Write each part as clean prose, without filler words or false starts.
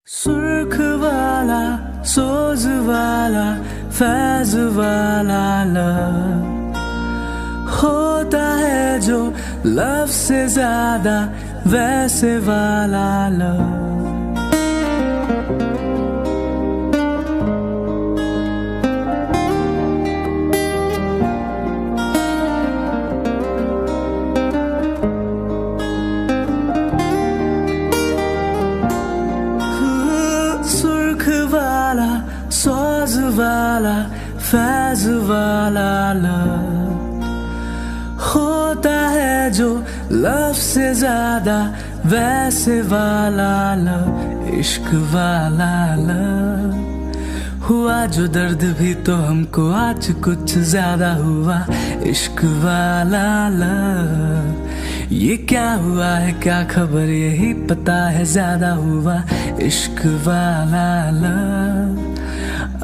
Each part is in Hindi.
सुर्ख वाला, सोज वाला, फैज वाला लव होता है जो लव से ज्यादा वैसे वाला लव। सोज वाला, फैज वाला लव होता है जो लव से ज्यादा वैसे वाला लव। इश्क वाला लव हुआ जो दर्द भी तो हमको आज कुछ ज्यादा हुआ। इश्क वाला लव ये क्या हुआ है क्या खबर यही पता है ज्यादा हुआ। इश्क वाला लव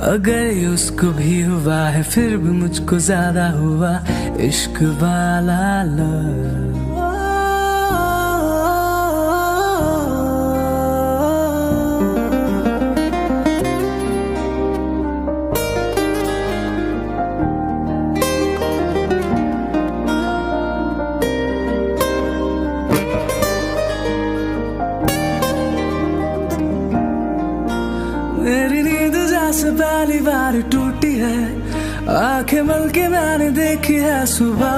अगर ये उसको भी हुआ है फिर भी मुझको ज्यादा हुआ। इश्क वाला लव। मेरी नींद जैसे पहली बार टूटी है, आंखें मल के मैंने देखी है सुबह।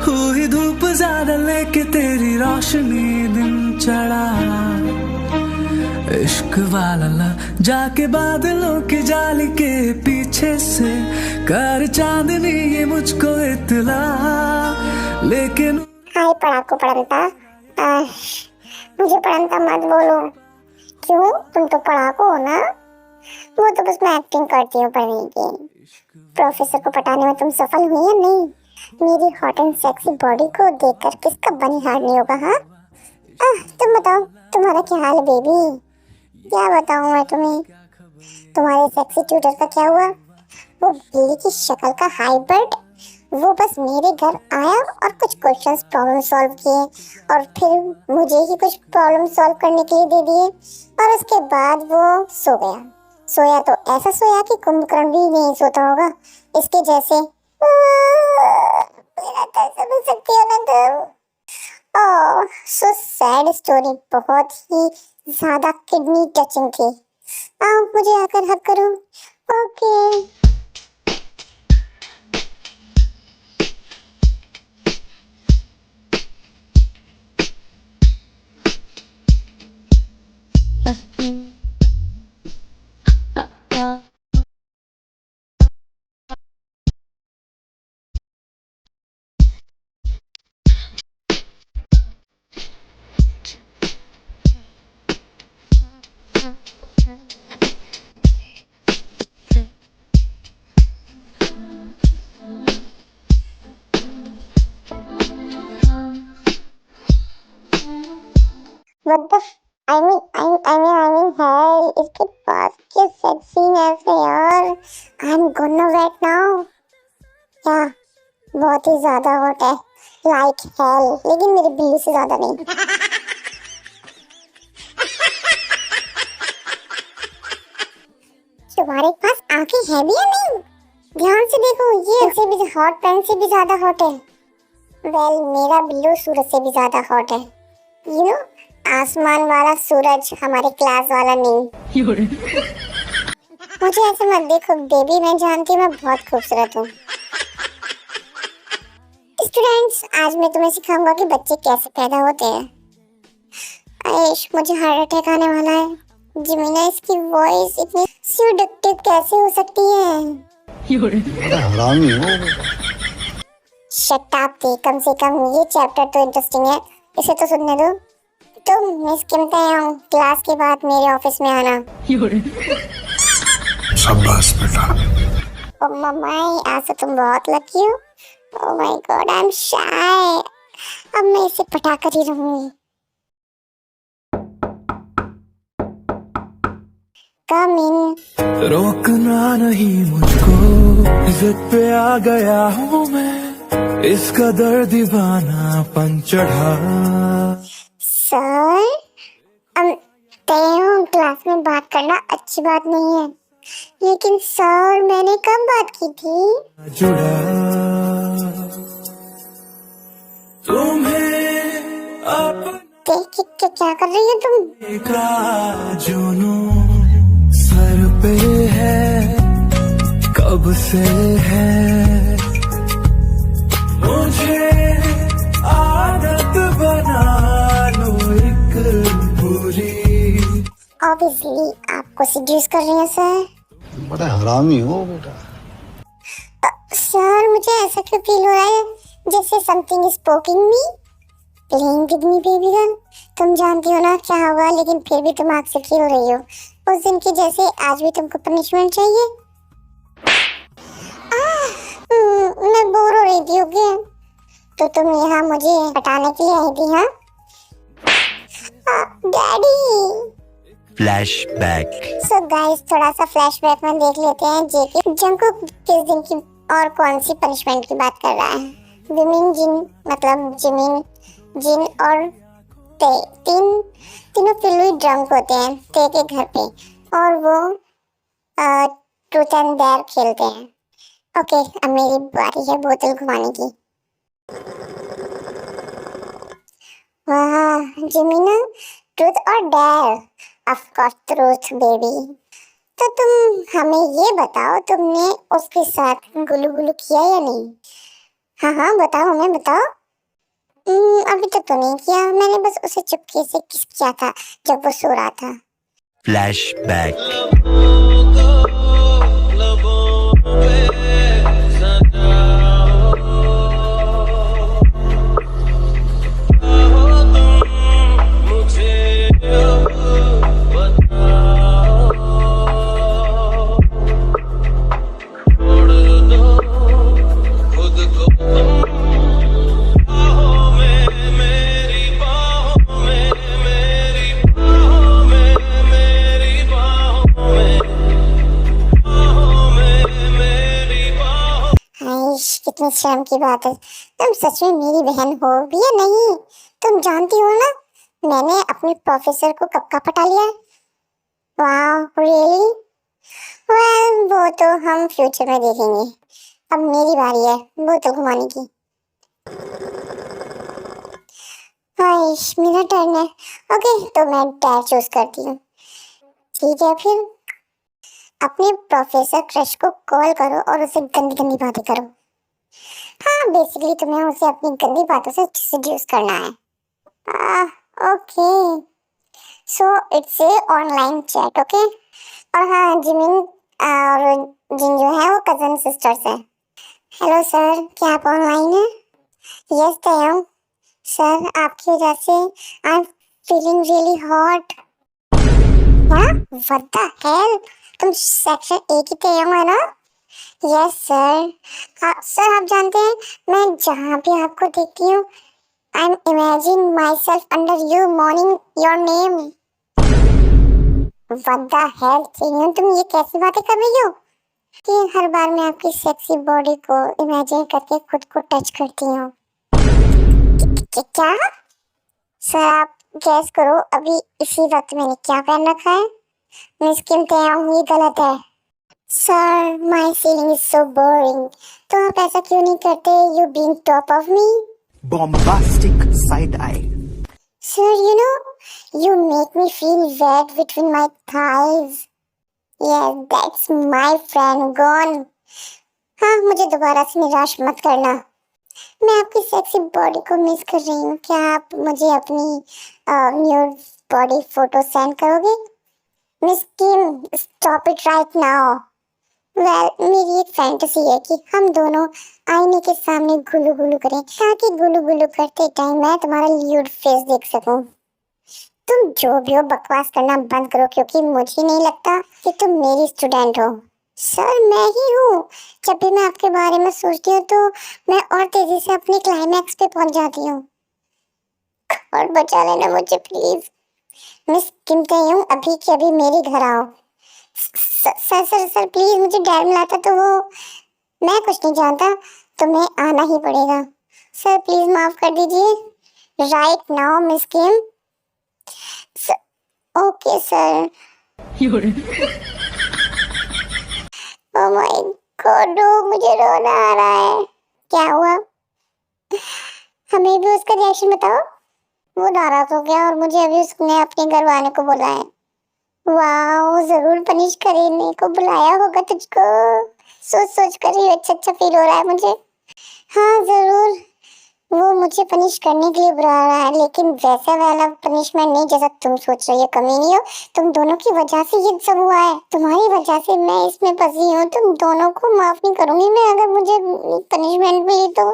हुई धूप ज्यादा लेके तेरी रोशनी दिन चढ़ा। इश्क वाला लव जाके बादलों की जाली के पीछे से कर चांदनी ये मुझको इतला। लेकिन हाय पढ़ाको पढ़ंता, मुझे पढ़ंता मत बोलो। क्यों, तुम तो पढ़ाको हो ना। वो तो बस मैं एक्टिंग करती हूँ पढ़ने की। प्रोफेसर को पटाने में तुम सफल हुई या नहीं? मेरी हॉट एंड सेक्सी बॉडी को देखकर किसका बनी हार्ड नहीं होगा। हाँ तुम बताओ, तुम्हारा क्या हाल है बेबी? क्या बताऊँ मैं तुम्हें, तुम्हारे सेक्सी ट्यूटर का क्या हुआ? वो बिल्ली की शक्ल का हाइब्रिड, वो बस मेरे घर आया और कुछ क्वेश्चंस प्रॉब्लम सॉल्व किए और फिर मुझे ही कुछ प्रॉब्लम सॉल्व करने के लिए दे दिए और उसके बाद वो सो गया। सोया तो ऐसा सोया कि कुंभकर्ण भी नहीं सोता होगा। इसके जैसे मेरा तो समझ सकती हो ना तुम। ओह सो सैड स्टोरी, बहुत ही ज्यादा किडनी टचिंग थी। आओ मुझे आकर हक करो। ओके मतलब है इसके पास क्या सेक्सीनेस है यार। I am gonna wait now. क्या बहुत ही ज्यादा हॉट है, लाइक हेल, लेकिन मेरी बिल्ली से ज्यादा नहीं। तुम्हारे पास आंखें है भी या नहीं? ध्यान से देखो, ये से भी हॉट, पेन से भी ज्यादा हॉट है। वेल मेरा बिल्लू सूरज से भी ज्यादा हॉट है। यू नो, आसमान वाला सूरज, हमारे क्लास वाला नहीं। मुझे ऐसे मत देखो बेबी, मैं जानती हूँ मैं बहुत खूबसूरत हूँ। स्टूडेंट्स, आज मैं तुम्हें सिखाऊंगा कि बच्चे कैसे पैदा होते हैं। आयुष, मुझे हार्ट अटैक आने वाला है। जिमीना, इसकी वॉइस इतनी सेडक्टिव कैसे हो सकती है? हरामी हो। शट अप, कम से कम ये चैप्टर तो इंटरेस्टिंग है, इसे तो सुनने दो। तुम मिस किमते हो, क्लास के बाद मेरे ऑफिस में आना। शाबाश बेटा। ओह मम्मा, आज तो तुम बहुत लकी हो। Oh my God, I am shy. अब मैं इसे पटा कर ही रहूंगी। कम इन। रोकना नहीं मुझको, जिद पे आ गया हूँ मैं, इस कदर दीवानापन चढ़ा। सर तय क्लास में बात करना अच्छी बात नहीं है, लेकिन सर मैंने कब बात की थी? जुड़ा तुम्हें अपना क्या कर रही हो तुम? का जुनून सर पे है, कब से है, मुझे आदत बना लो एक बुरी। ऑब्वियसली आपको सीड्यूस कर रही है सर। बड़ा हरामी हो बेटा। सर मुझे ऐसा क्यों फील हो रहा है जैसे something is poking me, playing with me baby girl. तुम जानती हो ना क्या होगा, लेकिन फिर भी तुम आग से खेल रही हो उस दिन की जैसे। आज भी तुमको पनिशमेंट चाहिए? मैं बोर हो रही थी। ओके, तो तुम यहाँ मुझे हटाने के लिए आई थी? हाँ डैडी। फ्लैशबैक। सो गाइस थोड़ा सा फ्लैशबैक में देख लेते हैं जेके जंगकुक किस दिन की और कौन सी पनिशमेंट की बात कर रहा है। विमिन जिन मतलब जिमिन जिन और ते तीनों फिल्मी ड्रंक होते हैं ते के घर पे, और वो ट्रूथ एंड डेयर खेलते हैं। ओके, अब मेरी बारी है बोतल घुमाने की। वाह जिमिना, ट्रूथ और dare? Of course truth baby. तो तुम हमें ये बताओ, तुमने उसके साथ गुलू गुलू किया या नहीं? हाँ हाँ बताओ, हमें बताओ। अभी तक तो नहीं किया, मैंने बस उसे चुपके से किस किया था जब वो सो रहा था। फ्लैशबैक। कितनी शर्म की बात है, तुम सच में मेरी बहन हो भी या नहीं? तुम जानती हो ना मैंने अपने प्रोफेसर को कब का पटा लिया? वाह रियली? वेल वो तो हम फ्यूचर में देखेंगे। अब मेरी बारी है बोतल घुमाने की। मेरा टर्न है। ओके, तो मैं डेयर चूज करती हूँ। ठीक है, फिर अपने प्रोफेसर क्रश को कॉल करो और उसे गंदी गंदी बातें करो। हाँ बेसिकली तुम्हें उसे अपनी गंदी बातों से सेड्यूस करना है। Okay, so it's a online chat. Okay, और हाँ जिमिन और जिन जो है वो कजन सिस्टर्स है। हेलो सर, क्या आप ऑनलाइन हैं? यस दयाम सर, आपकी वजह से I am feeling really hot. What the hello, तुम सेक्शन ए की दयाम है ना? Yes sir. हाँ सर, आप जानते हैं मैं जहाँ भी आपको देखती हूँ I am imagine my self under you morning your name. What the hello तुम ये कैसी बातें कर रही हो कि हर बार मैं आपकी सेक्सी बॉडी को इमेजिन करके खुद को टच करती हूँ? क्या? सर आप गैस करो अभी इसी वक्त मैंने क्या पहन रखा है? मिस किम तेयंग, ये गलत है। Sir my feeling is so boring, तो आप ऐसा क्यों नहीं करते? You being top of me. Bombastic side eye. Sir, you know, you make me feel wet between my thighs. Yes, that's my friend gone. हाँ, मुझे दोबारा से निराश मत करना। मैं आपकी सेक्सी बॉडी को मिस कर रही हूँ। क्या आप मुझे अपनी न्यूड बॉडी फोटो सेंड करोगे? Miss Kim, stop it right now. मेरी एक फैंटेसी है कि हम दोनों आईने के सामने गुलू गुलू करें ताकि गुलू गुलू करते टाइम मैं तुम्हारा ल्यूड फेस देख सकूं। तुम जो भी हो बकवास करना बंद करो, क्योंकि मुझे नहीं लगता कि तुम मेरी स्टूडेंट हो। सर मैं ही हूँ। जब भी मैं आपके बारे में सोचती हूँ तो मैं और तेजी से अपने क्लाइमैक्स पे पहुंच जाती हूँ। और बचा लेना मुझे प्लीज। मिस किम तेयंग, अभी के अभी मेरे घर आओ। सर सर सर प्लीज, मुझे डर मिलाता तो वो मैं कुछ नहीं जानता, तुम्हें आना ही पड़ेगा। सर प्लीज माफ कर दीजिए। Right now miss Kim. Okay sir. Oh my God, मुझे रोना आ रहा है। क्या हुआ? हमें भी उसका रिएक्शन बताओ। वो नाराज हो गया और मुझे अभी उसने अपने घर वाले को बोला है। वाह, जरूर पनिश करने को बुलाया होगा तुझको। सोच सोच कर ही अच्छा अच्छा फील हो रहा है मुझे। हाँ जरूर, वो मुझे पनिश करने के लिए बुला रहा है, लेकिन वैसा वाला पनिशमेंट नहीं जैसा तुम सोच रही हो। कमीनी हो, तुम दोनों की वजह से ये सब हुआ है। तुम्हारी वजह से मैं इसमें फंसी हूँ। तुम दोनों को माफ नहीं करूंगी मैं अगर मुझे पनिशमेंट मिली तो।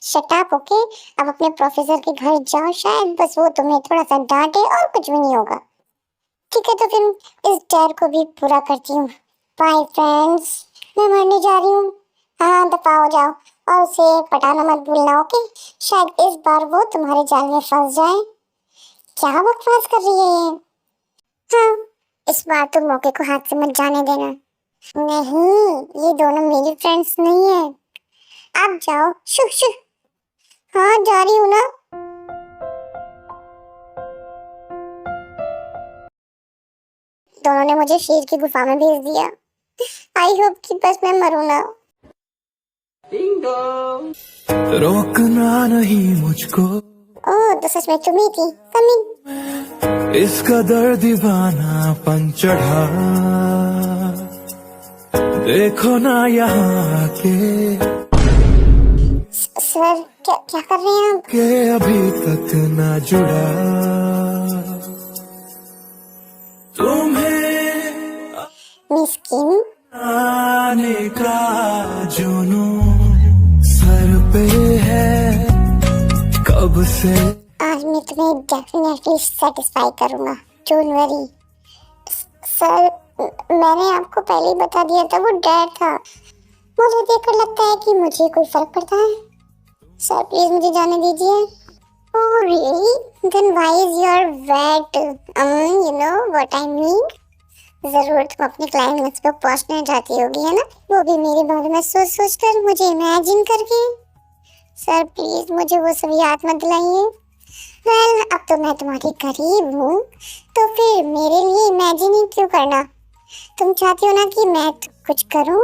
Shut up, okay. अब अपने प्रोफेसर के घर जाओ, शायद बस वो तुम्हें थोड़ा सा डांटे और कुछ भी नहीं होगा। ठीक है, तो फिर इस डर को भी पूरा करती हूँ। बाय फ्रेंड्स, मैं मरने जा रही हूँ। हाँ दफा हो जाओ और उसे पटाना मत भूलना, ओके। शायद इस बार वो तुम्हारे जाल में फंस जाए। क्या बकवास कर रही है ये? हाँ, इस बार तुम मौके को हाथ से मत जाने देना। नहीं, ये दोनों मेरी फ्रेंड्स नहीं है। आप जाओ। शुभ शुभ। हाँ जा रही हूँ ना। दोनों ने मुझे शेर की गुफा में भेज दिया। आई होप कि बस मैं मरूं ना। रोकना नहीं मुझको, ओह तो सच में तुम ही थी। कमिंग। इसका दर्द दीवानापन चढ़ा। देखो ना यहाँ के सर क्या कर रहे हैं आप? के अभी तक ना जुड़ा। तुम्हें मिस्किन। आने का जुनून सर पे है कब से। आज मैं तुम्हें डेफिनेटली सेटिस्फाई करूंगा, डोंट वरी। सर मैंने आपको पहले ही बता दिया था, वो डैड था। मुझे देखकर लगता है कि मुझे कोई फर्क पड़ता है। सर प्लीज मुझे जाने दीजिए। Oh really? Then why is your wait? You know what I mean. जरूर तुम अपने क्लाइमेक्स पे पहुंचना चाहती होगी, है ना? वो भी मेरे बारे में सोच सोच कर, मुझे इमेजिन करके। सर प्लीज मुझे वो सब याद मत दिलाइए। वेल अब तो मैं तुम्हारी करीब हूँ, तो फिर मेरे लिए इमेजिनिंग क्यों करना? तुम चाहती हो ना कि मैं कुछ करूँ?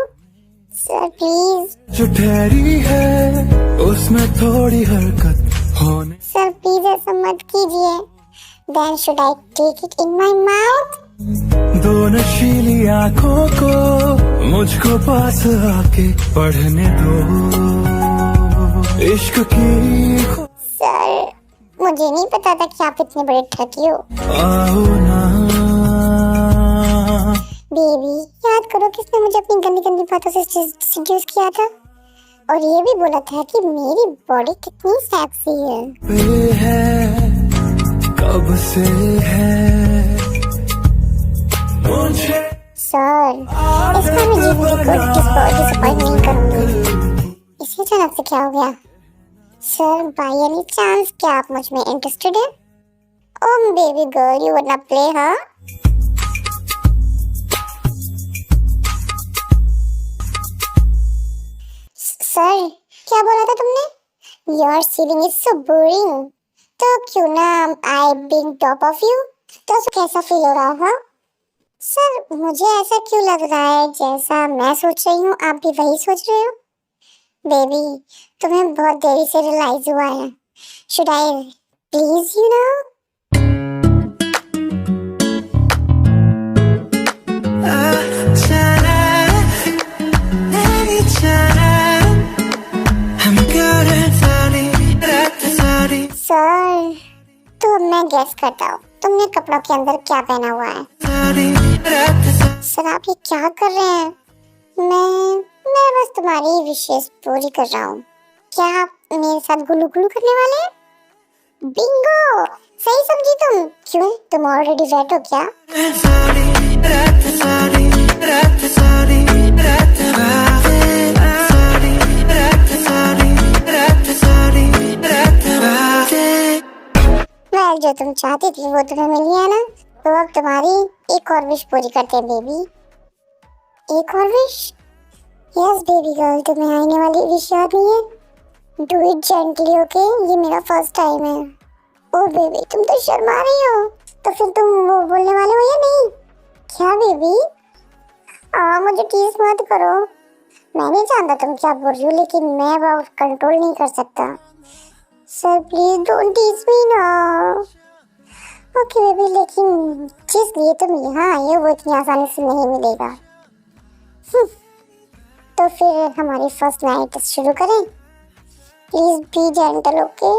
Sir please. जो ठहरी है उसमें थोड़ी हरकत होने। सर प्लीज ऐसा मत कीजिए। Then should I take it in my mouth? दो नशीली आँखों को मुझको पास आके पढ़ने दो इश्क की। सर मुझे नहीं पता था कि आप इतने बड़े ठगी हो। आओ ना बेबी, याद करो किसने मुझे अपनी गंदी गंदी बातों से सीड्यूस किया था, और ये भी बोला था कि मेरी बॉडी कितनी सेक्सी है कब से है मुझे। सर इस बार मैं जीवन को डिसअपॉइंट नहीं करूंगी। इसे अचानक से क्या हो गया? सर बाय एनी चांस क्या आप मुझ में इंटरेस्टेड हैं? ओह बेबी गर्ल, यू वांना प्ले? हाँ सर क्या बोला था तुमने? Your ceiling is so boring. तो क्यों ना I being top of you? तो कैसा फील हो रहा है? सर मुझे ऐसा क्यों लग रहा है जैसा मैं सोच रही हूँ आप भी वही सोच रहे हो? बेबी तुम्हें बहुत देरी से रियलाइज हुआ है। Should I please you know? Sir तो मैं गेस करता हूँ तुमने कपड़ों के अंदर क्या पहना हुआ है। सर आप ये क्या कर रहे हैं? मैं बस तुम्हारी विशेष पूरी कर रहा हूँ। क्या आप मेरे साथ गुलू गुलू करने वाले हैं? बिंगो, सही समझी तुम। क्यों तुम ऑलरेडी रेड हो क्या? वेल जो तुम चाहती थी वो तुम्हें मिली है ना, तो अब तुम्हारी एक और विश पूरी करते हैं बेबी। एक और विश? यस बेबी गर्ल, तुम्हें आने वाली विश याद नहीं है? डू इट जेंटली ओके, ये मेरा फर्स्ट टाइम है। ओह बेबी तुम तो शर्मा रही हो। तो फिर तुम वो बोलने वाले हो या नहीं? क्या बेबी? मुझे टीज मत करो। मैं नहीं जानता तुम क्या बोल रही हो, लेकिन मैं वो कंट्रोल नहीं कर सकता। Sir please don't tease me ना। ओके बेबी, लेकिन जिस लिए तुम यहाँ आई हो वो इतनी आसानी से नहीं मिलेगा। तो फिर हमारी फर्स्ट नाइट शुरू करें? Please be gentle, okay?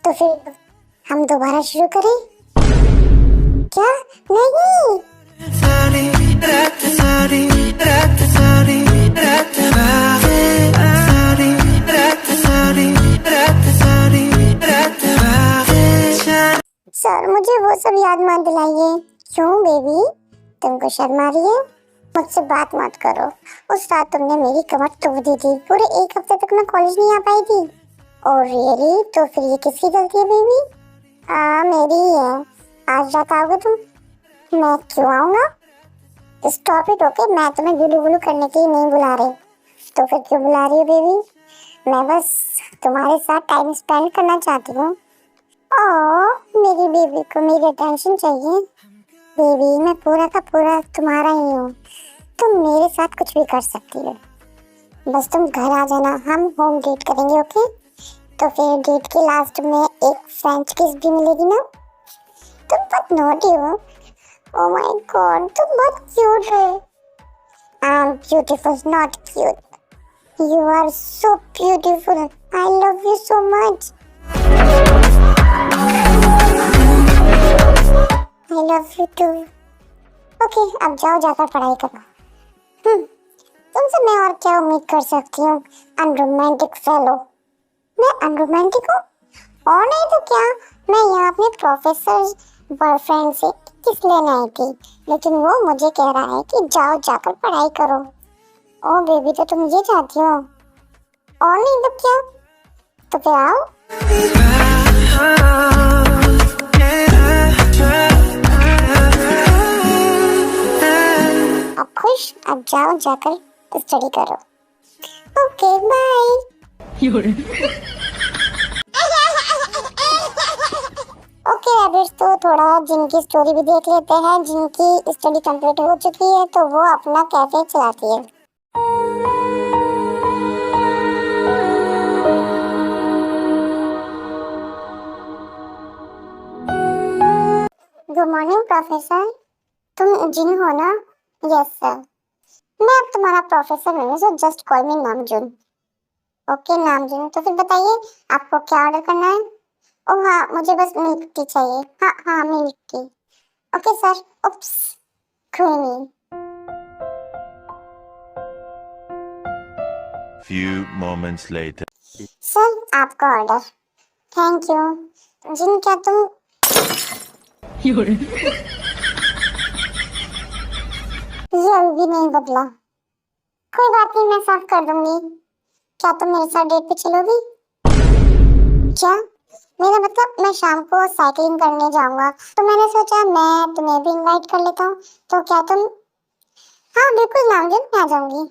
तो फिर हम दोबारा शुरू करें क्या? नहीं, सर मुझे वो सब याद मत दिलाइए। क्यों बेबी, तुमको शर्म आ रही है? मुझसे बात मत करो। उस रात तुमने मेरी कमर तोड़ दी थी। पूरे एक हफ्ते तक मैं कॉलेज नहीं आ पाई थी। और रियली? तो फिर ये किसकी गलती है बेबी? मेरी ही है। आज रात आओगे तुम? मैं क्यों आऊँगा? Stop it, okay? मैं तुम्हें गुलू गुलू करने के लिए नहीं बुला रही। तो फिर क्यों बुला रही हो बेबी? मैं बस तुम्हारे साथ टाइम स्पेंड करना चाहती हूँ। मेरी बेबी को मेरी अटेंशन चाहिए। बेबी मैं पूरा का पूरा तुम्हारा ही हूँ। तुम मेरे साथ कुछ भी कर सकती हो, बस तुम घर आ जाना। हम होम डेट करेंगे, ओके? तो फिर डेट के लास्ट में एक फ्रेंच किस भी मिलेगी ना? तुम बहुत नॉटी हो। ओह माय गॉड, तुम बहुत क्यूट हो। I am beautiful, not cute. You are so beautiful. I love you so much. I love you too. Okay, अब जाओ जाकर पढ़ाई करो। तुमसे मैं और क्या उम्मीद कर सकती हूँ? Unromantic fellow. मैं अनरोमांटिक हूँ? और नहीं तो क्या, मैं यहाँ अपने प्रोफेसर बॉयफ्रेंड से किस लेने आई थी, लेकिन वो मुझे कह रहा है कि जाओ जाकर पढ़ाई करो। ओ बेबी, तो तुम ये चाहती हो? और नहीं तो क्या, तो फिर आओ। अब खुश? अब जाओ जाकर स्टडी करो। Okay bye. ओके रैबिट्स, तो थोड़ा जिनकी स्टोरी भी देख लेते हैं। जिनकी स्टडी कंप्लीट हो चुकी है तो वो अपना कैफे चलाती है। Good morning professor. तुम जिन हो ना? Yes sir. मैं अब तुम्हारा प्रोफेसर हूँ, so just call me Namjoon. Okay Namjoon, तो फिर बताइए आपको क्या ऑर्डर करना है? ओह हाँ, मुझे बस मिल्क टी चाहिए। हाँ milk tea. Okay sir. Oops, creamy. Few moments later. Sir आपका ऑर्डर। Thank you. जिन क्या तुम ये अभी भी नहीं बदला। कोई बात नहीं, मैं साफ कर दूंगी। क्या तुम मेरे साथ डेट पे चलोगी? क्या? मेरा मतलब मैं शाम को साइकिलिंग करने जाऊंगा, तो मैंने सोचा मैं तुम्हें भी इनवाइट कर लेता हूँ। तो क्या तुम? हाँ बिल्कुल नामजुन, मैं आ जाऊंगी।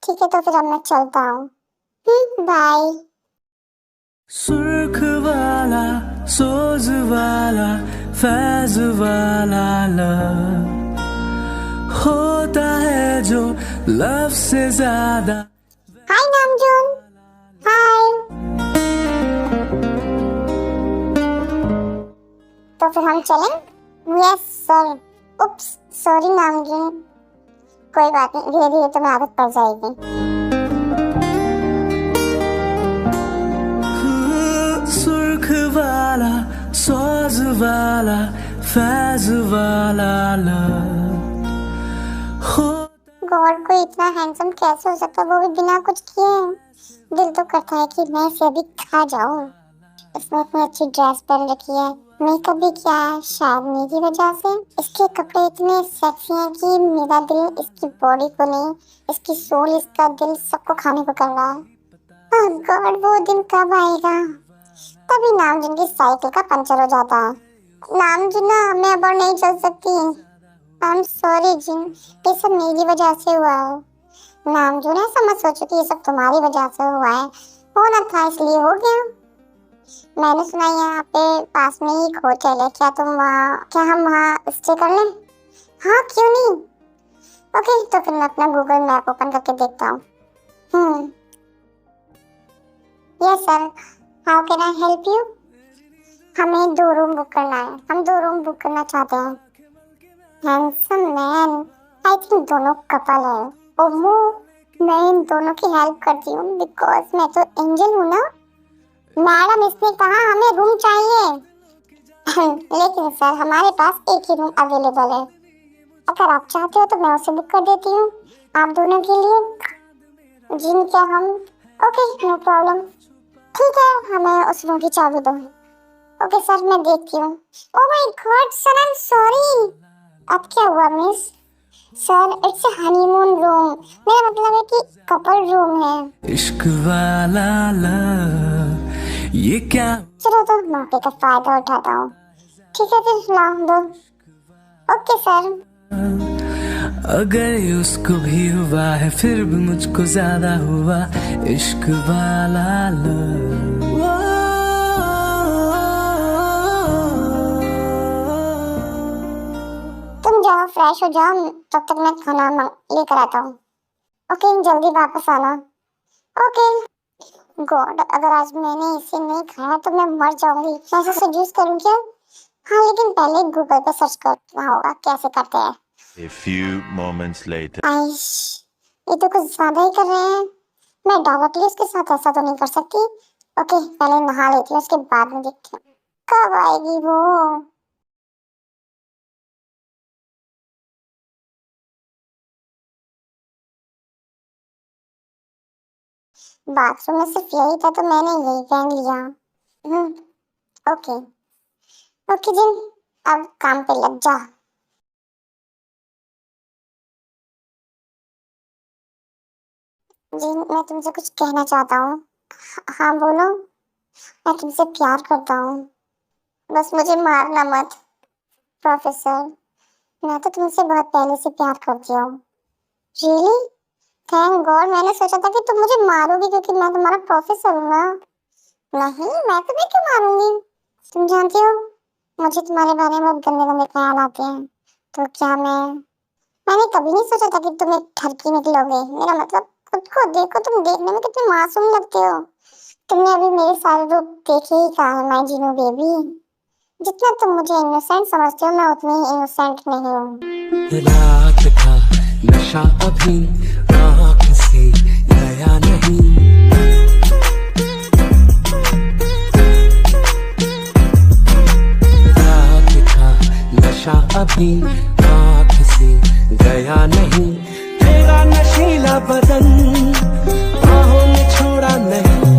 ठीक है, तो फिर अब मैं चलता हूँ। बाय। सुर्ख वाला, सोज वाला, फैज वाला लव होता है जो लव से ज्यादा। हाय नामजुन। हाय। तो फिर हम चलें? Yes sir. Oops, sorry Namjoon. कोई बात नहीं, धीरे धीरे तुम्हें आदत पड़ जाएगी। सुर्ख वाला, सोज वाला, फैज वाला लव हो। गॉड, कोई इतना हैंडसम कैसे हो सकता है, वो भी बिना कुछ किए। दिल तो करता है कि मैं इसे अभी खा जाऊं। इसने इतनी अच्छी ड्रेस पहन रखी है, मेकअप भी किया है, शायद मेरी वजह से। इसके कपड़े इतने सेक्सी हैं कि मेरा दिल इसकी बॉडी को नहीं, इसकी सोल, इसका दिल सबको खाने को कर रहा है। ओह गॉड, वो दिन कब आएगा? तभी नामजुन की साइकिल का पंचर हो जाता है। नामजुन, मैं अब और नहीं चल सकती। आई एम सॉरी जिन, ये सब मेरी वजह से हुआ है। नामजुन, ऐसा मत सोचो कि ये सब तुम्हारी वजह से हुआ है, होना था इसलिए हो गया। मैंने सुना यहाँ पे पास में ही एक होटल है, क्या हम वहाँ स्टे कर लें? हाँ क्यों नहीं। ओके, तो फिर मैं अपना गूगल मैप ओपन करके देखता हूँ। Yes sir, how can I help you? हमें 2 रूम बुक करना है, हम 2 रूम बुक करना चाहते हैं। हैंडसम मैन, आई थिंक दोनों कपल है। ओमो, मैं इन दोनों की हेल्प करती हूँ बिकॉज मैं तो एंजल हूँ ना। मैडम, इसने कहा हमें रूम चाहिए। लेकिन सर, हमारे पास एक ही रूम अवेलेबल है। अगर आप चाहते हो तो मैं उसे बुक कर देती हूँ आप दोनों के लिए। जिन, क्या हम? Okay, no problem. ठीक है, हमें उस रूम की चाबी दो। ओके सर, मैं देखती हूँ। ओह my God sir, I am sorry. अब क्या हुआ miss? Sir, it's a honeymoon room, मेरा मतलब है कि कपल रूम है। इश्क वाला लव, ये क्या? चलो तो मौके का फायदा उठाता हूँ। ठीक है फिर, लाओ दो। Okay sir. अगर उसको भी हुआ है फिर भी मुझको ज्यादा हुआ इश्क वाला लव। तुम जाओ, फ्रेश हो जाओ, तब तक मैं खाना लेकर आता हूँ। ओके, जल्दी वापस आना। ओके। गॉड, अगर आज मैंने इसे नहीं खाया तो मैं मर जाऊंगी। मैं इसे सजेस्ट करूँ क्या? हाँ, लेकिन पहले गूगल पे सर्च करना होगा कैसे करते हैं। A few moments later. Aish, ये तो कुछ ज्यादा ही कर रहे हैं। मैं डायरेक्टली उसके साथ ऐसा तो नहीं कर सकती। ओके, पहले नहा लेती हूँ, उसके बाद में देखती हूँ कब आएगी वो। बाथरूम में सिर्फ यही था तो मैंने यही पहन लिया। ओके। ओके जिन, अब काम पे लग जा। जिन, मैं तुमसे कुछ कहना चाहता हूँ। हाँ बोलो। मैं तुमसे प्यार करता हूँ, बस मुझे मारना मत। प्रोफेसर, मैं तो तुमसे बहुत पहले से प्यार करती हूँ। रियली? थैंक गॉड, मैंने सोचा था कि तुम मुझे मारोगी क्योंकि मैं तुम्हारा प्रोफेसर हूँ ना। नहीं, मैं तुम्हें क्यों मारूंगी? तुम जानती हो, मुझे तुम्हारे बारे में बहुत गंदे गंदे ख्याल आते हैं। तो क्या मैंने कभी नहीं सोचा था कि तुम एक ठरकी निकलोगे। मेरा मतलब, खुद को देखो, तुम देखने में कितने मासूम लगते हो। तुमने अभी मेरे सारे रूप देखे ही कहा है माय जीनू बेबी। जितना तुम मुझे इनोसेंट समझते हो, मैं उतनी ही इनोसेंट नहीं हूँ। रात का नशा अभी आँख से गया नहीं। रात का नशा अभी आँख से गया नहीं। तेरा नशीला बदन बाहों में छोड़ा नहीं।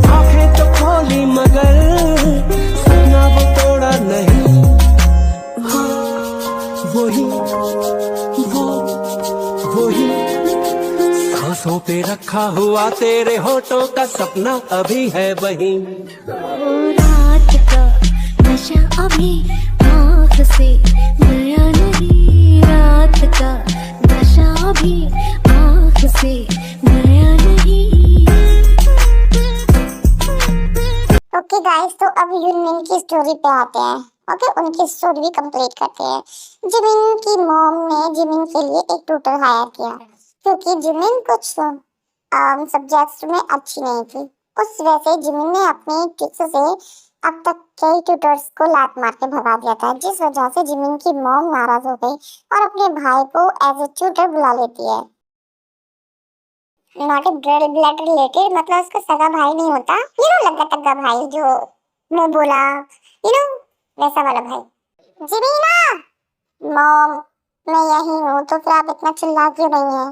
आँखें तो खोली मगर सपना वो तोड़ा नहीं। वही सांसों पे रखा हुआ तेरे होठों का सपना अभी है वही। रात का नशा अभी आँख से गया नहीं। रात का नशा अभी आँख से गया नहीं। ओके गाइस, तो अब यूनमिन की स्टोरी पे आते हैं। ओके, उनकी स्टोरी भी कंप्लीट करते हैं। जिमिन की मॉम ने जिमिन के लिए एक ट्यूटर हायर किया क्योंकि जिमिन कुछ सब्जेक्ट्स में अच्छी नहीं थी। उस वजह से जिमिन ने अपनी टीचर से अब तक कई ट्यूटर्स को लात मार के भगा दिया था, जिस वजह से जिमिन की मॉम नाराज हो गई और अपने भाई को एज ए ट्यूटर बुला लेती है। नॉट ए ब्लड रिलेटेड, मतलब उसका सगा भाई नहीं होता, लगा तग्गा भाई जो मुंह बोला, वैसा वाला भाई। जिमीना, मॉम मैं यही हूँ, तो फिर आप इतना चिल्ला क्यों रही हैं?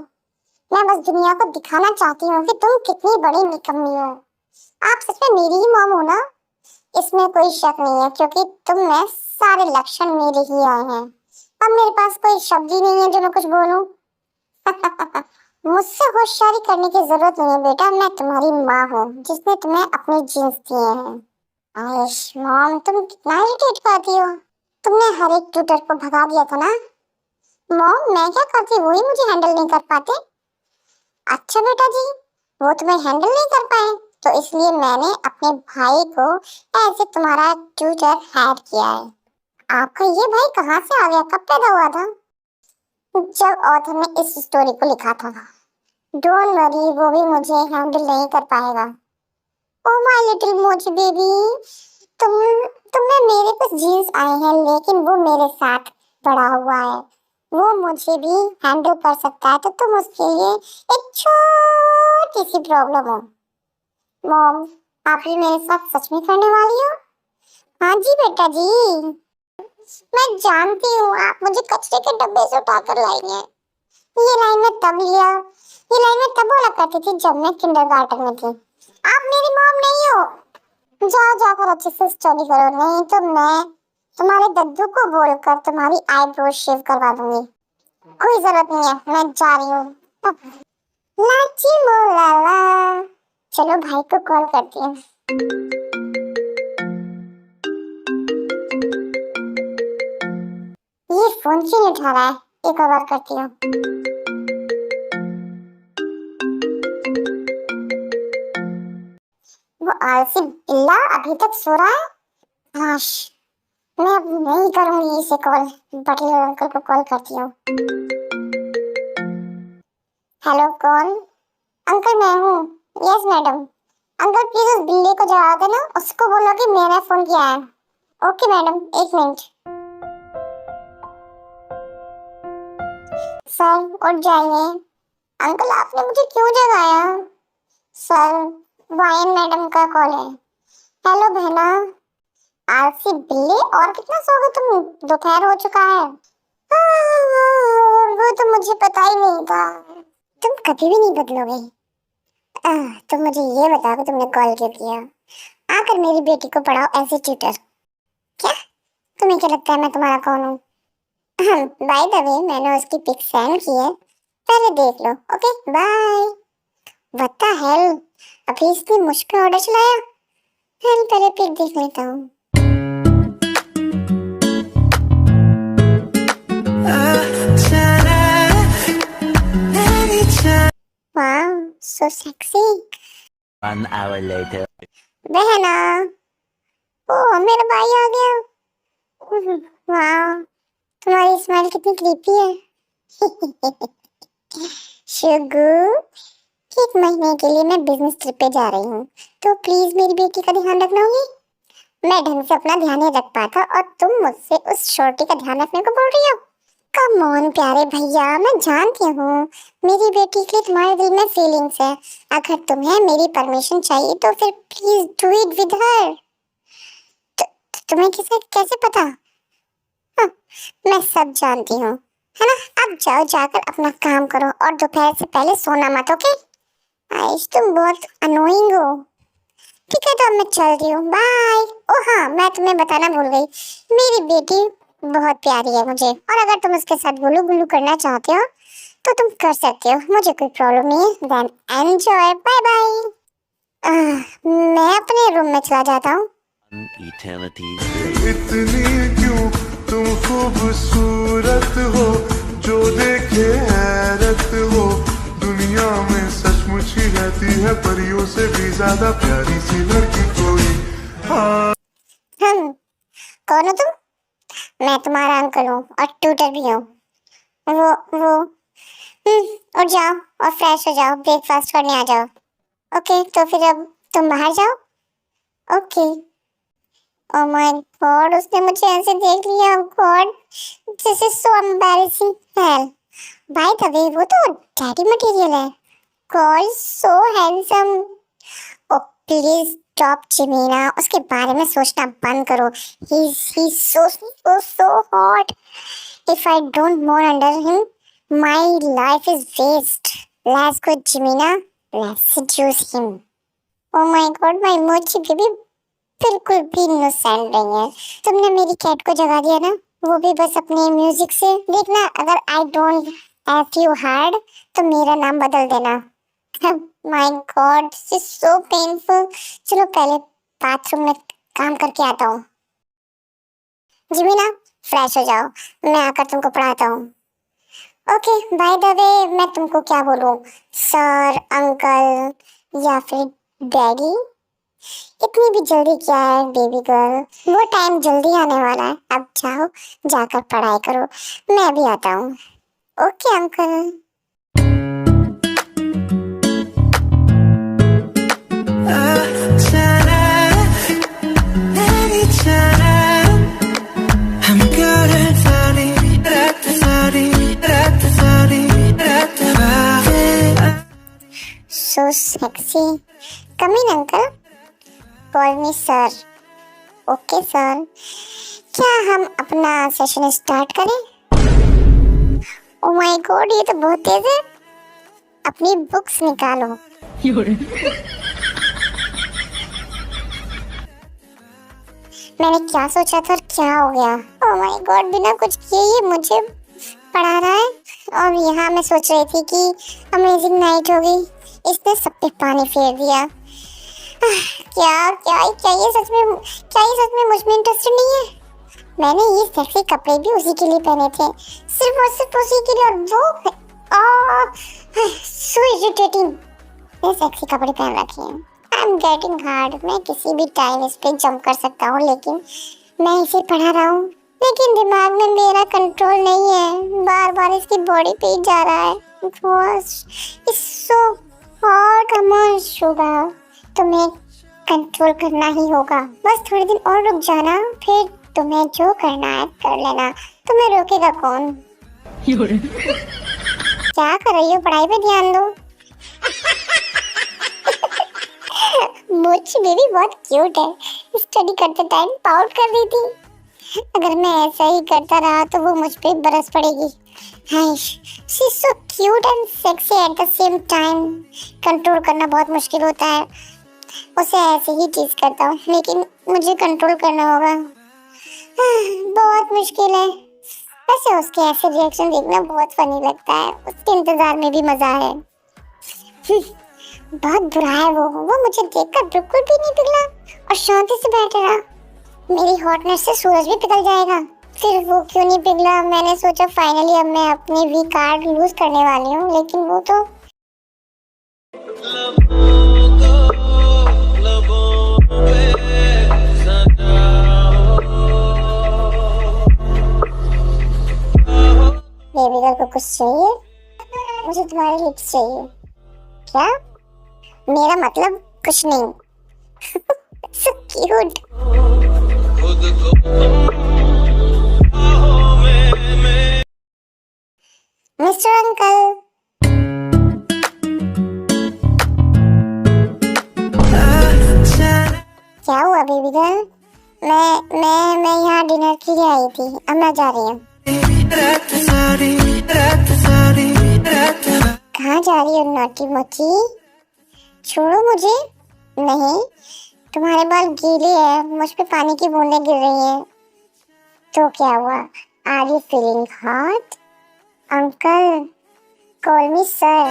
मैं बस दुनिया को दिखाना चाहती हूँ कि तुम कितनी बड़ी निकम्मी हो। आप सच में मेरी ही मॉम हो ना? इसमें कोई शक नहीं है, क्योंकि तुम में सारे लक्षण मेरे ही आए हैं। अब मेरे पास कोई शब्द ही नहीं है जो मैं कुछ बोलूं। मुझसे होशियारी करने की जरूरत नहीं है बेटा, मैं तुम्हारी माँ हूँ जिसने तुम्हें अपने जीन्स दिए हैं। आयुष मॉम, तुम कितना इरिटेट करती हो। तुमने हर एक ट्यूटर को भगा दिया था ना मॉम, मैं क्या करती, वही मुझे हैंडल नहीं कर पाते। अच्छा बेटा जी, वो तुम्हें हैंडल नहीं कर पाए तो इसलिए मैंने अपने भाई को ऐसे तुम्हारा ट्यूटर हायर किया है। आपका ये भाई कहाँ से आ गया, कब पैदा हुआ था? जब ऑथर ने इस स्टोरी को लिखा था। डोंट वरी, वो भी मुझे हैंडल नहीं कर पाएगा। ओह माय लिटिल मोची बेबी, तुमने मेरे कुछ जीन्स आए हैं, लेकिन वो मेरे साथ बड़ा हुआ है, वो मुझे भी हैंडल कर सकता है, तो तुम उसके लिए एक छोटी सी प्रॉब्लम हो। मॉम, आप ये मेरे साथ सच में करने वाली हो? हाँ जी बेटा जी, मैं जानती हूँ आप मुझे कचरे के डब्बे से उठाकर लाई हैं। ये लाइन में तब बोला करती थी जब मैं किंडरगार्टन में थी। आप मेरी मॉम नहीं हो। जाओ जाकर अच्छे से स्टडी करो, नहीं तो मैं तुम्हारे दद्दू को बोलकर तुम्हारी आईब्रो शेव करवा दूंगी। कोई जरूरत नहीं है, मैं जा रही हूँ। लाची मोलाला, चलो भाई को कॉल करती हूँ। ये फोन क्यों नहीं उठा रहा है, एक और बार करती हूँ। वो आलसी बिल्ला अभी तक सो रहा है। हाश, मैं अब नहीं करूंगी इसे कॉल, बटलर अंकल को कॉल करती हूँ। हेलो कौन? अंकल मैं हूँ। Yes madam. अंकल प्लीज उस बिल्ली को जवाब देना, उसको बोलो कि मैंने फोन किया है। ओके मैडम, एक मिनट। सर उठ जाइए। अंकल आपने मुझे क्यों जगाया? सर वायन मैडम का कॉल है। हेलो बहना। आलसी बिल्ली, और कितना सोओगे तुम, दोपहर हो चुका है। वो तो मुझे पता ही नहीं था। तुम कभी भी नहीं बदलोगे। तुम मुझे ये बताओ कि तुमने कॉल क्यों किया? आकर मेरी बेटी को पढ़ाओ एज ए ट्यूटर। क्या तुम्हें क्या लगता है मैं तुम्हारा कौन हूँ? बाय द वे मैंने उसकी पिक सेंड की है, पहले देख लो। Okay bye. What the hell, अभी इसने मुझ पे ऑर्डर चलाया। पहले पिक देख लेता हूँ। वाह सो सेक्सी। 1 hour later. बहना, ओ मेरा भाई आ गया। वाह तुम्हारी स्माइल कितनी क्रीपी है। शुगू, 1 महीने के लिए मैं बिजनेस ट्रिप पे जा रही हूँ, तो प्लीज मेरी बेटी का ध्यान रखना होगी। मैं ढंग से अपना ध्यान नहीं रख पाता और तुम मुझसे उस छोटी का ध्यान रखने को बोल रही हो। कम ऑन प्यारे भैया, मैं जानती हूँ मेरी बेटी के लिए तुम्हारे दिल में फीलिंग्स है। अगर तुम्हें मेरी परमिशन चाहिए तो फिर please do it with her. तुम्हें कैसे पता? हाँ, मैं सब जानती हूँ, है ना। अब जाओ, जाकर अपना काम करो और दोपहर से पहले सोना मत, ओके? आयुष तुम बहुत अनोइंग हो। ठीक है तो अब मैं चल रही हूँ, बाय। ओ हाँ, मैं तुम्हें बताना भूल गई, मेरी बेटी बहुत प्यारी है मुझे, और अगर तुम उसके साथ गुलू गुलू करना चाहते हो तो तुम कर सकते हो, मुझे कोई प्रॉब्लम नहीं है। Then enjoy, bye bye. मैं अपने रूम में चला जाता हूँ। Eternity. इतनी क्यों तुम खूबसूरत हो, जो देखे हैरत हो। दुनिया में सचमुच ही रहती है परियों से भी ज्यादा प्यारी सी लड़की कोई। कौन हो तुम? मैं तुम्हारा अंकल हूँ और ट्यूटर भी हूँ। वो उठ जाओ और फ्रेश हो जाओ, ब्रेकफास्ट करने आ जाओ। ओके तो फिर अब तुम बाहर जाओ। ओके ओह माय गॉड, उसने मुझे ऐसे देख लिया। God, this is so embarrassing. Hell, by the way, वो तो डैडी मटेरियल है। God, so handsome. Oh please stop Jimina, उसके बारे में सोचना बंद करो। He so hot. If I don't more under him, my life is waste. Let's go Jimina, let's seduce him. Oh my God, my mochi baby बिल्कुल भी इनोसेंट नहीं है। तुमने मेरी कैट को जगा दिया ना, वो भी बस अपने म्यूजिक से। देखना, अगर I don't F you hard तो मेरा नाम बदल देना। My God, this is so painful. चलो पहले बाथरूम में काम करके आता हूँ। जिमीना, फ्रेश हो जाओ, मैं आकर तुमको पढ़ाता हूँ। ओके, बाय द वे, मैं तुमको क्या बोलूँ, सर, अंकल या फिर डैडी? इतनी भी जल्दी क्या है बेबी गर्ल, वो टाइम जल्दी आने वाला है। अब जाओ, जाकर पढ़ाई करो, मैं भी आता हूँ। Okay uncle. So sexy. Come in uncle. Call me sir. Okay sir, क्या हम अपना सेशन स्टार्ट करें? ओह माय गॉड, ये तो बहुत तेज है। अपनी बुक्स निकालो। मैंने क्या सोचा था और क्या हो गया? ओह माय गॉड, बिना कुछ किए ये मुझे पढ़ा रहा है। और यहाँ मैं सोच रही थी कि अमेजिंग नाइट होगी, इसने सब पे पानी फेर दिया। क्या क्या क्या ये सच में मुझ में इंटरेस्टेड नहीं है? मैंने ये सेक्सी कपड़े भी उसी के लिए पहने थे, सिर्फ और सिर्फ उसी के लिए। और वो सो इरिटेटिंग, ये सेक्सी कपड़े पहन रखे हैं। I am getting hard. मैं किसी भी टाइम इस पे जंप कर सकता हूँ, लेकिन मैं इसे पढ़ा रहा हूँ। लेकिन दिमाग में मेरा कंट्रोल नहीं है, बार बार इसकी बॉडी पे ही जा रहा है। It's so hot. Come on Suga, तुम्हें कंट्रोल करना ही होगा। बस थोड़े दिन और रुक जाना, फिर तुम्हें जो करना है कर लेना। तुम्हें रोकेगा कौन? क्या कर रही हो? पढ़ाई पे ध्यान दो। मोची बेबी बहुत क्यूट है, स्टडी करते टाइम पाउट कर रही थी। अगर मैं ऐसा ही करता रहा तो वो मुझ पे बरस पड़ेगी। She is so cute and sexy at the same time. Control करना बहुत मुश्किल होता है। उसे ऐसे ही टीज करता हूँ, लेकिन मुझे कंट्रोल करना होगा। बहुत मुश्किल है। वैसे उसके ऐसे रिएक्शन देखना बहुत फनी लगता है, उसके इंतजार में भी मजा है। बहुत बुरा है वो मुझे देखकर बिल्कुल भी नहीं पिघला और शांति से बैठे रहा। मेरी हॉटनेस से सूरज भी पिघल जाएगा। फिर वो क्यों नहीं पिघला? मैंने सोचा फाइनली अब मैं अपनी वी कार्ड लूज करने वाली हूँ, लेकिन वो तो बेबी गर्ल को कुछ चाहिए? मुझे तुम्हारी लिप्स चाहिए। क्या? मेरा मतलब कुछ नहीं। So cute. मिस्टर अंकल, क्या हुआ बेबी गर्ल? मैं यहाँ डिनर के लिए आई थी, अब मैं जा रही हूँ। कहाँ जा रही हो नॉटी मोची? छोड़ो मुझे। नहीं, तुम्हारे बाल गीले हैं, मुझ पे पानी की बूंदें गिर रही हैं। तो क्या हुआ? Are you feeling hot? Uncle, call me sir.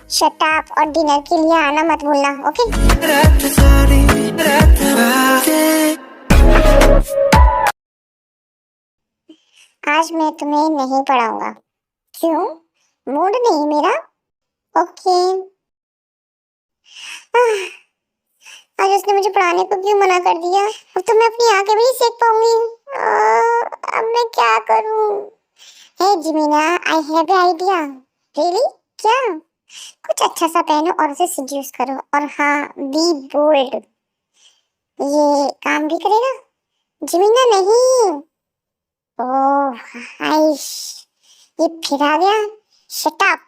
Shut up और डिनर के लिए आना मत भूलना, ओके? आज मैं तुम्हें नहीं पढ़ाऊंगा। क्यों? मूड नहीं मेरा। ओके। आज उसने मुझे पढ़ाने को क्यों मना कर दिया? अब तो मैं अपनी आंखें भी नहीं सेक पाऊंगी। अब मैं क्या करूं? Hey Jimina, I have an idea. Really? क्या? कुछ अच्छा सा पहनो और उसे सिड्यूस करो। और हाँ, बी बोल्ड। ये काम भी करेगा? जिमीना नहीं। ओह आइश, ये फिर आ गया। Shut up.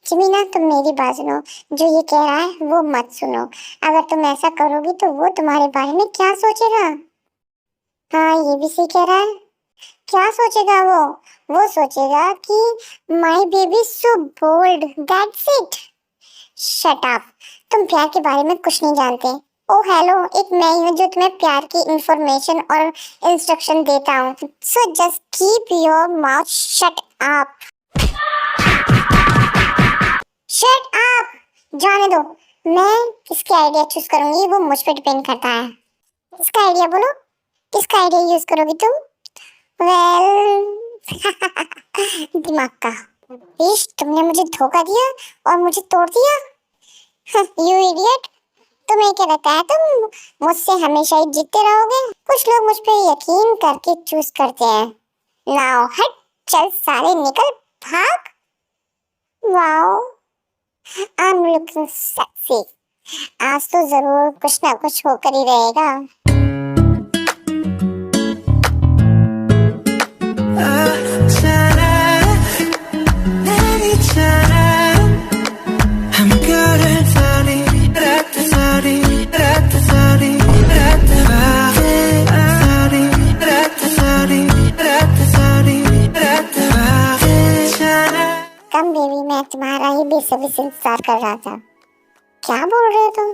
जिमीना, तुम मेरी बात सुनो। जो ये कह रहा है वो मत सुनो। अगर तुम ऐसा करोगी तो वो तुम्हारे बारे में क्या सोचेगा? हाँ, ये भी सही कह रहा है। क्या सोचेगा वो? वो सोचेगा कि my baby so bold, that's it. Shut up. तुम प्यार के बारे में कुछ नहीं जानते। ओ हेलो, एक मैं हूँ जो तुम्हें प्यार की इंफॉर्मेशन और इंस्ट्रक्शन देता हूँ। So just keep your mouth shut up. Shut up. जाने दो। मैं किसके आइडिया चूज करूंगी वो मुझ पे डिपेंड करता है। इसका आइडिया बोलो, किसका आइडिया यूज करोगी तुम? वेल दिमाग का। इश, तुमने मुझे धोखा दिया और मुझे तोड़ दिया। You idiot. तुम्हें क्या लगता है तुम मुझसे हमेशा ही जीतते रहोगे? कुछ लोग मुझ पे यकीन करके चूज करते हैं। नाउ हट, चल साले निकल भाग। Wow, I am looking sexy. आज तो जरूर कुछ ना कुछ होकर ही रहेगा। कम बेबी, मैं तुम्हारा ही बेसब्री से इंतजार कर रहा था। क्या बोल रहे हो तुम?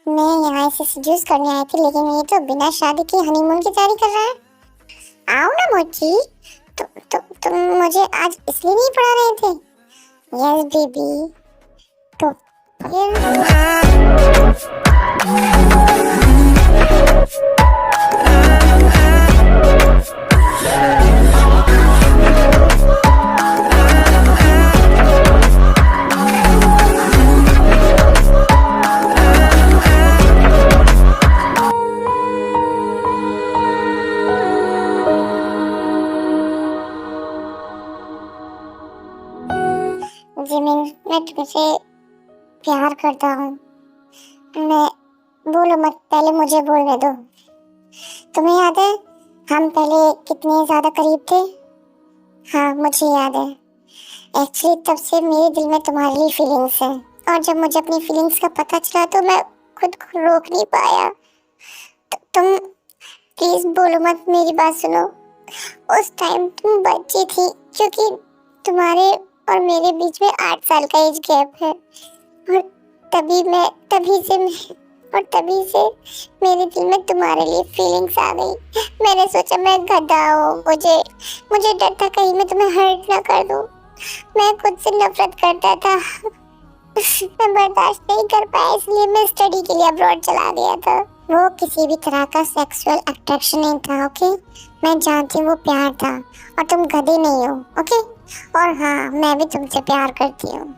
मैं यहाँ इसे सीड्यूस करने आई थी, लेकिन ये तो बिना शादी के हनीमून की तैयारी कर रहा है। आओ ना मोची, तुम मुझे आज इसलिए नहीं पढ़ा रहे थे? Yes baby. तो जिमिन, मैं तुमसे प्यार करता हूँ। मैं बोलो मत, पहले मुझे बोलने दो। तुम्हें याद है हम पहले कितने ज्यादा करीब थे? हाँ, मुझे याद है। एक्चुअली तब से मेरे दिल में तुम्हारे लिए फीलिंग्स है, और जब मुझे अपनी फीलिंग्स का पता चला तो मैं खुद को रोक नहीं पाया। तुम प्लीज बोलो मत, मेरी बात सुनो। उस टाइम तुम बच्ची थी, क्योंकि तुम्हारे और मेरे बीच में 8 साल का एज गैप है, और तभी से मेरे दिल में तुम्हारे लिए फीलिंग्स आ गई। मैंने सोचा मैं गधा हूँ, मुझे डर था कहीं मैं तुम्हें हर्ट ना कर दूँ। मैं खुद से नफरत करता था। मैं बर्दाश्त नहीं कर पाया, इसलिए मैं स्टडी के लिए अब्रॉड चला गया था। वो किसी भी तरह का सेक्सुअल अट्रैक्शन नहीं था, ओके? मैं जानती हूँ वो प्यार था, और तुम गधे नहीं हो, ओके? और हाँ, मैं भी तुमसे प्यार करती हूँ।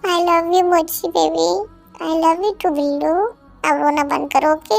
I love you मोची baby. I love you too Billu. अब रोना बंद करो, ओके?